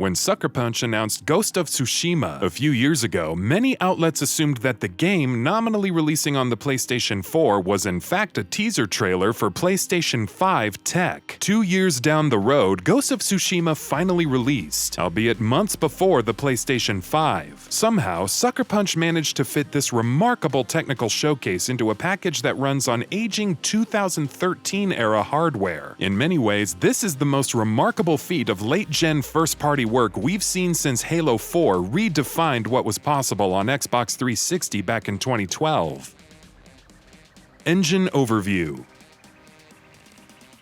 When Sucker Punch announced Ghost of Tsushima a few years ago, many outlets assumed that the game, nominally releasing on the PlayStation 4, was in fact a teaser trailer for PlayStation 5 tech. 2 years down the road, Ghost of Tsushima finally released, albeit months before the PlayStation 5. Somehow, Sucker Punch managed to fit this remarkable technical showcase into a package that runs on aging 2013-era hardware. In many ways, this is the most remarkable feat of late-gen first-party work we've seen since Halo 4 redefined what was possible on Xbox 360 back in 2012. Engine Overview.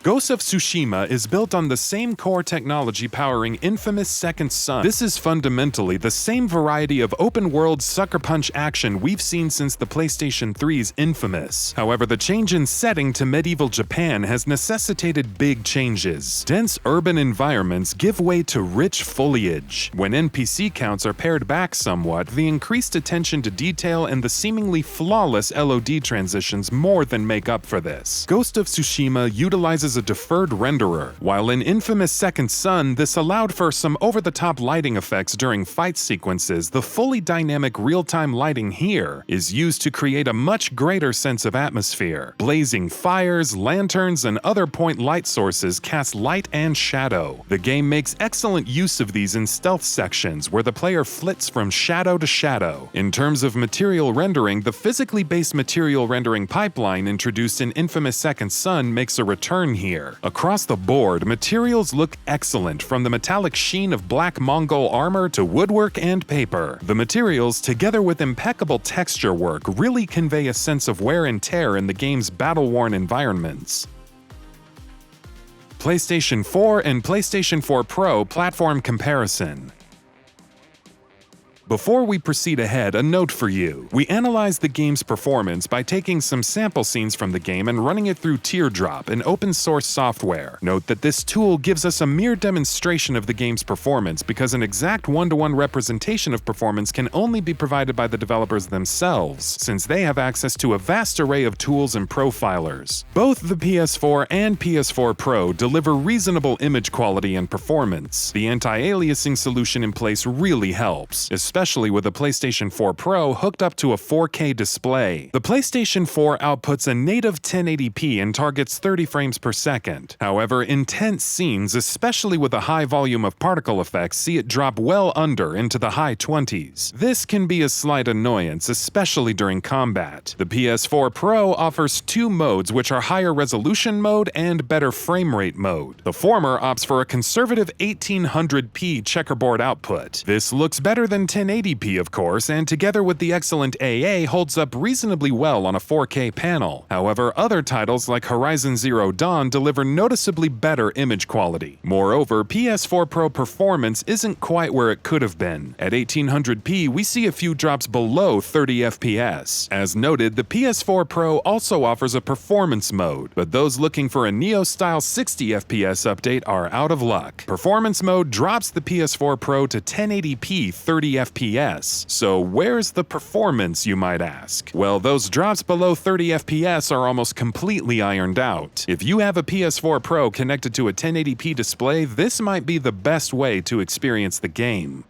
Ghost of Tsushima is built on the same core technology powering infamous Second Son. This is fundamentally the same variety of open-world Sucker Punch action we've seen since the PlayStation 3's Infamous. However, the change in setting to medieval Japan has necessitated big changes. Dense urban environments give way to rich foliage. When NPC counts are pared back somewhat, the increased attention to detail and the seemingly flawless LOD transitions more than make up for this. Ghost of Tsushima utilizes a deferred renderer. While in infamous Second Son, this allowed for some over-the-top lighting effects during fight sequences, the fully dynamic real-time lighting here is used to create a much greater sense of atmosphere. Blazing fires, lanterns, and other point light sources cast light and shadow. The game makes excellent use of these in stealth sections, where the player flits from shadow to shadow. In terms of material rendering, the physically based material rendering pipeline introduced in infamous Second Son makes a return here. Across the board, materials look excellent, from the metallic sheen of black Mongol armor to woodwork and paper. The materials, together with impeccable texture work, really convey a sense of wear and tear in the game's battle-worn environments. PlayStation 4 and PlayStation 4 Pro platform comparison. Before we proceed ahead, a note for you. We analyzed the game's performance by taking some sample scenes from the game and running it through Teardrop, an open-source software. Note that this tool gives us a mere demonstration of the game's performance because an exact one-to-one representation of performance can only be provided by the developers themselves, since they have access to a vast array of tools and profilers. Both the PS4 and PS4 Pro deliver reasonable image quality and performance. The anti-aliasing solution in place really helps, especially with a PlayStation 4 Pro hooked up to a 4K display. The PlayStation 4 outputs a native 1080p and targets 30 frames per second. However, intense scenes, especially with a high volume of particle effects, see it drop well under into the high 20s. This can be a slight annoyance, especially during combat. The PS4 Pro offers two modes, which are higher resolution mode and better frame rate mode. The former opts for a conservative 1800p checkerboard output. This looks better than 1080p, of course, and together with the excellent AA holds up reasonably well on a 4K panel. However, other titles like Horizon Zero Dawn deliver noticeably better image quality. Moreover, PS4 Pro performance isn't quite where it could have been. At 1800p, we see a few drops below 30 FPS. As noted, the PS4 Pro also offers a performance mode, but those looking for a Neo-style 60 FPS update are out of luck. Performance mode drops the PS4 Pro to 1080p 30 FPS. So where's the performance, you might ask? Well, those drops below 30 FPS are almost completely ironed out. If you have a PS4 Pro connected to a 1080p display, this might be the best way to experience the game.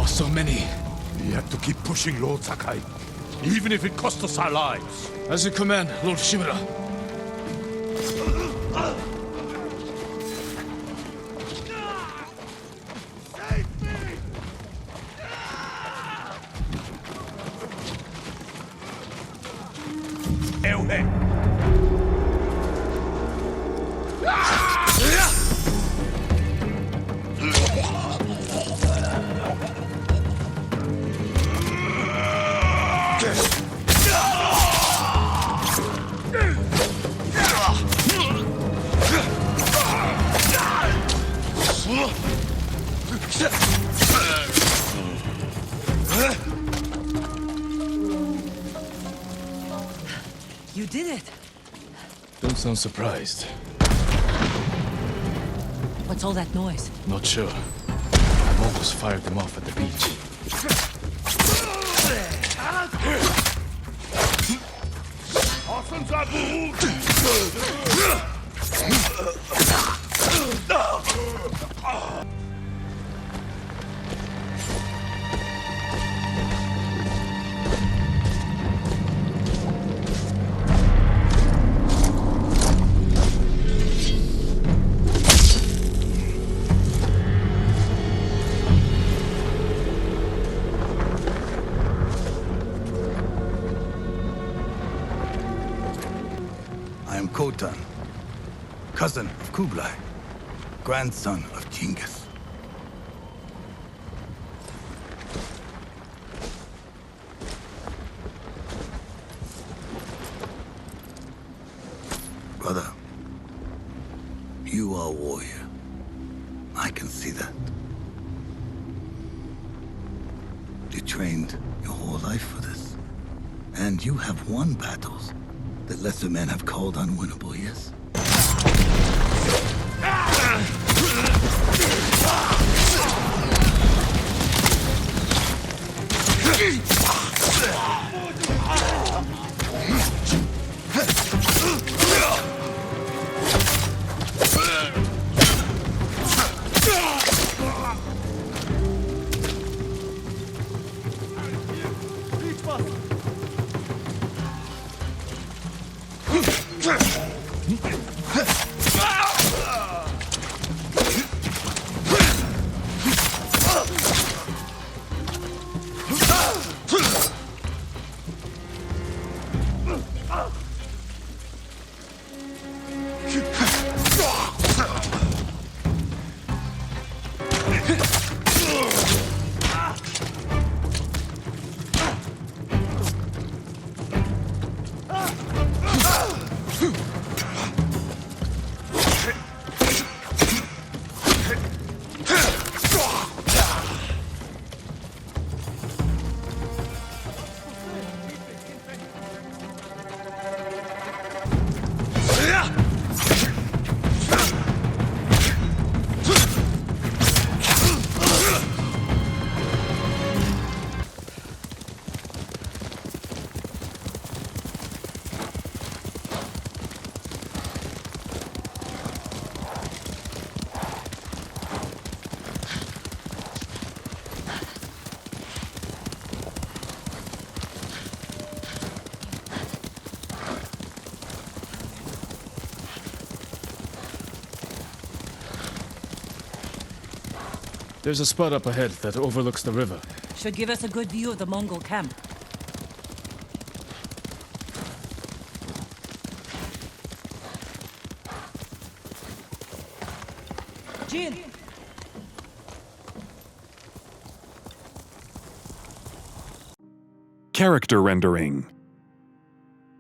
So many. We have to keep pushing, Lord Sakai, even if it costs us our lives. As you command, Lord Shimura. Sounds surprised. What's all that noise? Not sure. My Mongols fired them off at the beach. I am Khotan, cousin of Kublai, grandson of Genghis. Brother, you are a warrior. I can see that. You trained your whole life for this. And you have won battles that lesser men have called unwinnable, yes? There's a spot up ahead that overlooks the river. Should give us a good view of the Mongol camp. Jin! Character rendering.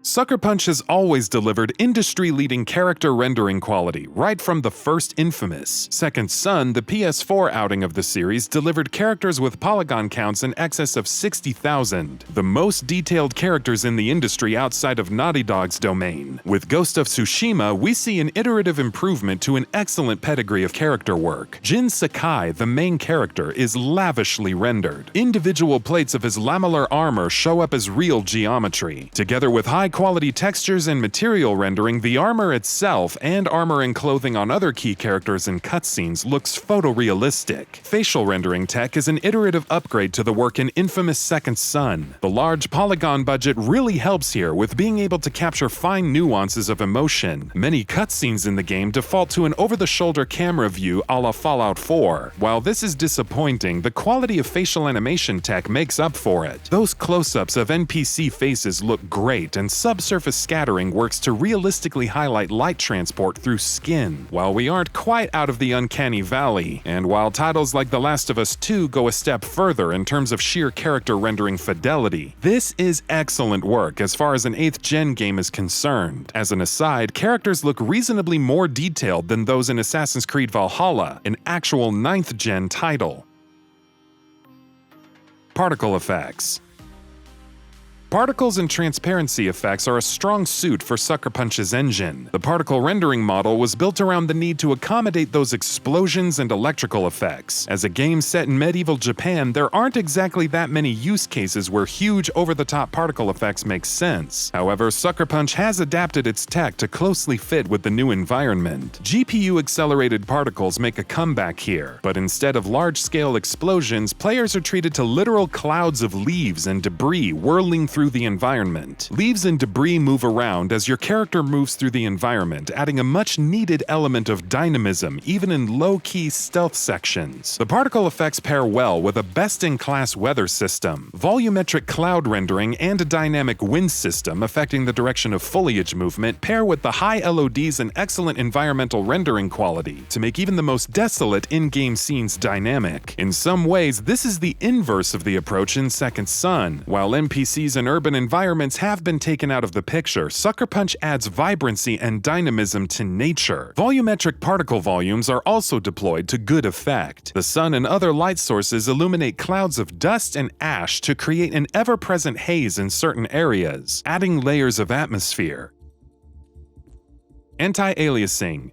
Sucker Punch has always delivered industry-leading character rendering quality right from the first Infamous. Second Son, the PS4 outing of the series, delivered characters with polygon counts in excess of 60,000, the most detailed characters in the industry outside of Naughty Dog's domain. With Ghost of Tsushima, we see an iterative improvement to an excellent pedigree of character work. Jin Sakai, the main character, is lavishly rendered. Individual plates of his lamellar armor show up as real geometry. Together with high-quality textures and material rendering, the armor itself and armor and clothing on other key characters in cutscenes looks photorealistic. Facial rendering tech is an iterative upgrade to the work in Infamous Second Son. The large polygon budget really helps here with being able to capture fine nuances of emotion. Many cutscenes in the game default to an over-the-shoulder camera view a la Fallout 4. While this is disappointing, the quality of facial animation tech makes up for it. Those close-ups of NPC faces look great, and subsurface scattering works to realistically highlight light transport through skin. While we aren't quite out of the uncanny valley, and while titles like The Last of Us 2 go a step further in terms of sheer character rendering fidelity, this is excellent work as far as an 8th gen game is concerned. As an aside, characters look reasonably more detailed than those in Assassin's Creed Valhalla, an actual 9th gen title. Particle effects. Particles and transparency effects are a strong suit for Sucker Punch's engine. The particle rendering model was built around the need to accommodate those explosions and electrical effects. As a game set in medieval Japan, there aren't exactly that many use cases where huge over-the-top particle effects make sense. However, Sucker Punch has adapted its tech to closely fit with the new environment. GPU-accelerated particles make a comeback here, but instead of large-scale explosions, players are treated to literal clouds of leaves and debris whirling through the environment. Leaves and debris move around as your character moves through the environment, adding a much-needed element of dynamism even in low-key stealth sections. The particle effects pair well with a best-in-class weather system, volumetric cloud rendering, and a dynamic wind system affecting the direction of foliage movement pair with the high LODs and excellent environmental rendering quality to make even the most desolate in-game scenes dynamic. In some ways, this is the inverse of the approach in Second Son. While NPCs and urban environments have been taken out of the picture, Sucker Punch adds vibrancy and dynamism to nature. Volumetric particle volumes are also deployed to good effect. The sun and other light sources illuminate clouds of dust and ash to create an ever-present haze in certain areas, adding layers of atmosphere. Anti-aliasing.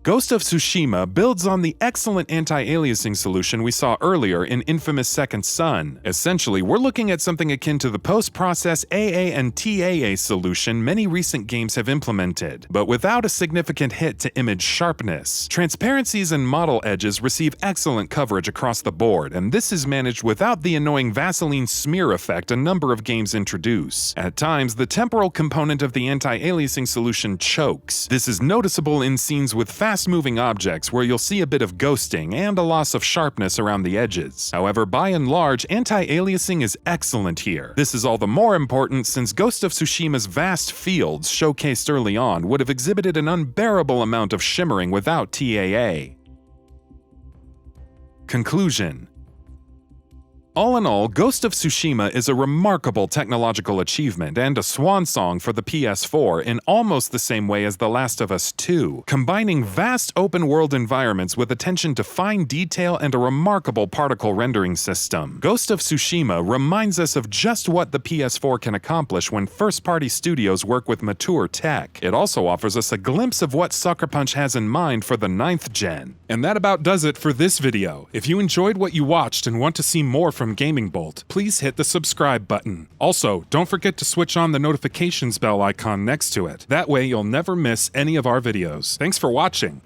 Ghost of Tsushima builds on the excellent anti-aliasing solution we saw earlier in infamous Second Son. Essentially, we're looking at something akin to the post-process AA and TAA solution many recent games have implemented, but without a significant hit to image sharpness. Transparencies and model edges receive excellent coverage across the board, and this is managed without the annoying Vaseline smear effect a number of games introduce. At times, the temporal component of the anti-aliasing solution chokes. This is noticeable in scenes with fast-moving objects where you'll see a bit of ghosting and a loss of sharpness around the edges. However, by and large, anti-aliasing is excellent here. This is all the more important since Ghost of Tsushima's vast fields, showcased early on, would have exhibited an unbearable amount of shimmering without TAA. Conclusion. All in all, Ghost of Tsushima is a remarkable technological achievement and a swan song for the PS4 in almost the same way as The Last of Us 2, combining vast open-world environments with attention to fine detail and a remarkable particle rendering system. Ghost of Tsushima reminds us of just what the PS4 can accomplish when first-party studios work with mature tech. It also offers us a glimpse of what Sucker Punch has in mind for the 9th gen. And that about does it for this video. If you enjoyed what you watched and want to see more from Gaming Bolt, please hit the subscribe button. Also, don't forget to switch on the notifications bell icon next to it. That way you'll never miss any of our videos. Thanks for watching.